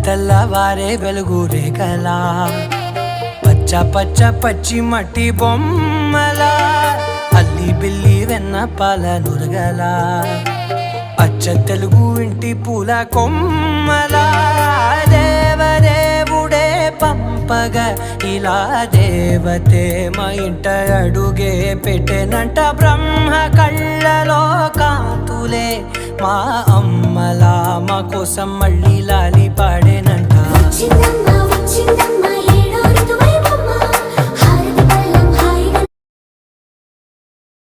తెల్లవారే వెలుగు రేఖలా పచ్చ పచ్చ పచ్చి మట్టి బొమ్మలా అల్లి బిల్లి వెన్న పాల నురగలా అచ్చ తెలుగు ఇంటి పూల కొమ్మలా దేవదేవుడే పంపగా ఇలా దేవతే మా ఇంట అడుగే పెట్టెనంట బ్రహ్మ కళ్ళలో కాంతులే మా అమ్మలా మా కోసం మళ్ళీ లాలి పాడేనంట.